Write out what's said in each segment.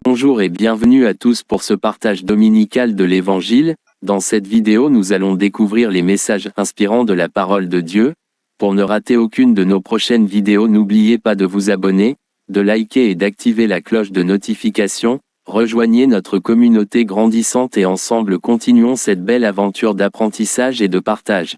Bonjour et bienvenue à tous pour ce partage dominical de l'Évangile. Dans cette vidéo, nous allons découvrir les messages inspirants de la parole de Dieu. Pour ne rater aucune de nos prochaines vidéos, n'oubliez pas de vous abonner, de liker et d'activer la cloche de notification. Rejoignez notre communauté grandissante et ensemble continuons cette belle aventure d'apprentissage et de partage.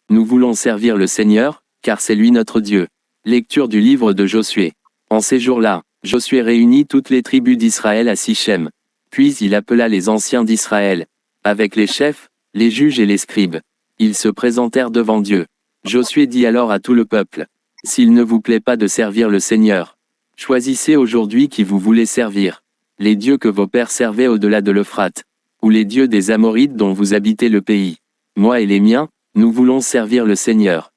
Nous voulons servir le Seigneur, car c'est lui notre Dieu. Lecture du livre de Josué. En ces jours-là, Josué réunit toutes les tribus d'Israël à Sichem. Puis il appela les anciens d'Israël, avec les chefs, les juges et les scribes. Ils se présentèrent devant Dieu. Josué dit alors à tout le peuple, « S'il ne vous plaît pas de servir le Seigneur, choisissez aujourd'hui qui vous voulez servir. Les dieux que vos pères servaient au-delà de l'Euphrate, ou les dieux des Amorites dont vous habitez le pays. Moi et les miens, nous voulons servir le Seigneur. »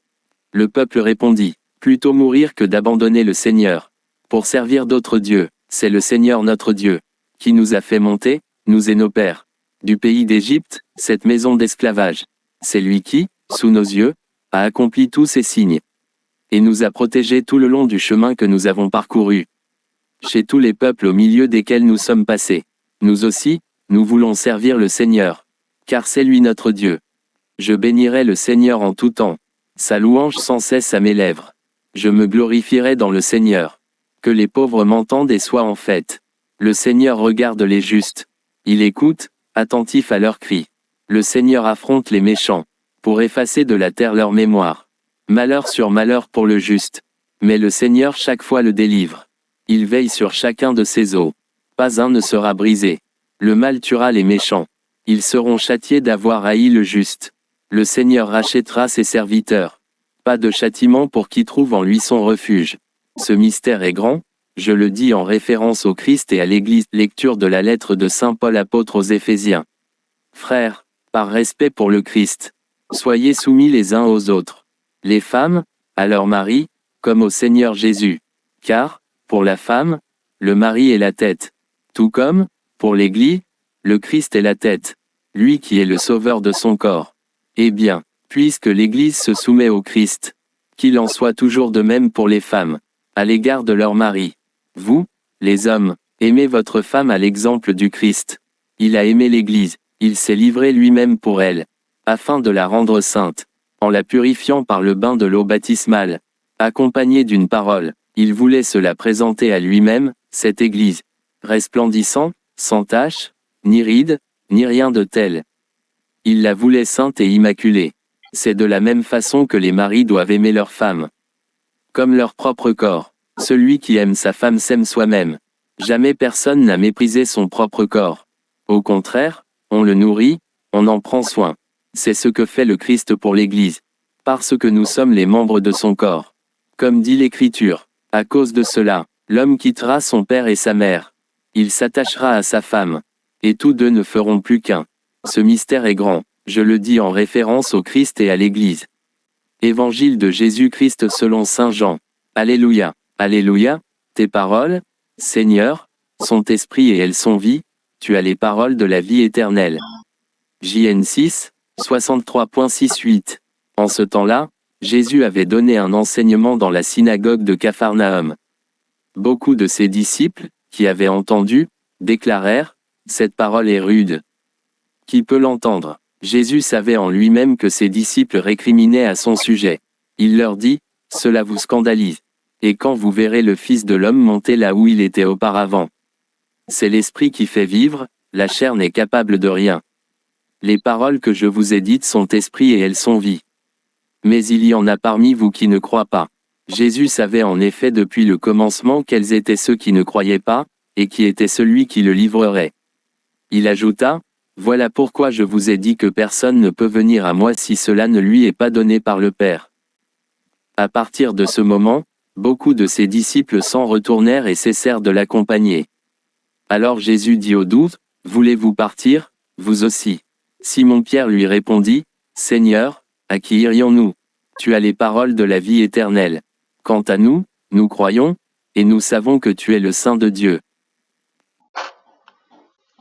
Le peuple répondit, « Plutôt mourir que d'abandonner le Seigneur. Pour servir d'autres dieux, c'est le Seigneur notre Dieu, qui nous a fait monter, nous et nos pères, du pays d'Égypte, cette maison d'esclavage. C'est lui qui, sous nos yeux, a accompli tous ces signes, et nous a protégés tout le long du chemin que nous avons parcouru. Chez tous les peuples au milieu desquels nous sommes passés, nous aussi, nous voulons servir le Seigneur, car c'est lui notre Dieu. Je bénirai le Seigneur en tout temps, sa louange sans cesse à mes lèvres. Je me glorifierai dans le Seigneur. Que les pauvres m'entendent et soient en fête. Le Seigneur regarde les justes. Il écoute, attentif à leurs cris. Le Seigneur affronte les méchants, pour effacer de la terre leur mémoire. Malheur sur malheur pour le juste. Mais le Seigneur chaque fois le délivre. Il veille sur chacun de ses os. Pas un ne sera brisé. Le mal tuera les méchants. Ils seront châtiés d'avoir haï le juste. Le Seigneur rachètera ses serviteurs. Pas de châtiment pour qui trouve en lui son refuge. Ce mystère est grand, je le dis en référence au Christ et à l'Église. Lecture de la lettre de Saint Paul apôtre aux Éphésiens. Frères, par respect pour le Christ, soyez soumis les uns aux autres. Les femmes, à leur mari, comme au Seigneur Jésus. Car, pour la femme, le mari est la tête. Tout comme, pour l'Église, le Christ est la tête. Lui qui est le sauveur de son corps. Eh bien, puisque l'Église se soumet au Christ, qu'il en soit toujours de même pour les femmes, à l'égard de leur mari. Vous, les hommes, aimez votre femme à l'exemple du Christ. Il a aimé l'Église, il s'est livré lui-même pour elle, afin de la rendre sainte, en la purifiant par le bain de l'eau baptismale. Accompagné d'une parole, il voulait se la présenter à lui-même, cette Église, resplendissant, sans tache, ni ride, ni rien de tel. Il la voulait sainte et immaculée. C'est de la même façon que les maris doivent aimer leurs femmes comme leur propre corps. Celui qui aime sa femme s'aime soi-même. Jamais personne n'a méprisé son propre corps. Au contraire, on le nourrit, on en prend soin. C'est ce que fait le Christ pour l'Église. Parce que nous sommes les membres de son corps. Comme dit l'Écriture, à cause de cela, l'homme quittera son père et sa mère. Il s'attachera à sa femme. Et tous deux ne feront plus qu'un. Ce mystère est grand, je le dis en référence au Christ et à l'Église. Évangile de Jésus-Christ selon Saint Jean. Alléluia, Alléluia, tes paroles, Seigneur, sont esprit et elles sont vie, tu as les paroles de la vie éternelle. JN 6, 63.68. En ce temps-là, Jésus avait donné un enseignement dans la synagogue de Capharnaüm. Beaucoup de ses disciples, qui avaient entendu, déclarèrent, cette parole est rude. Qui peut l'entendre ? Jésus savait en lui-même que ses disciples récriminaient à son sujet. Il leur dit, « Cela vous scandalise. Et quand vous verrez le Fils de l'homme monter là où il était auparavant. C'est l'Esprit qui fait vivre, la chair n'est capable de rien. Les paroles que je vous ai dites sont esprit et elles sont vie. Mais il y en a parmi vous qui ne croient pas. » Jésus savait en effet depuis le commencement quels étaient ceux qui ne croyaient pas, et qui était celui qui le livrerait. Il ajouta, voilà pourquoi je vous ai dit que personne ne peut venir à moi si cela ne lui est pas donné par le Père. À partir de ce moment, beaucoup de ses disciples s'en retournèrent et cessèrent de l'accompagner. Alors Jésus dit aux 12, « Voulez-vous partir, vous aussi ?» Simon-Pierre lui répondit, « Seigneur, à qui irions-nous? Tu as les paroles de la vie éternelle. Quant à nous, nous croyons, et nous savons que tu es le Saint de Dieu. »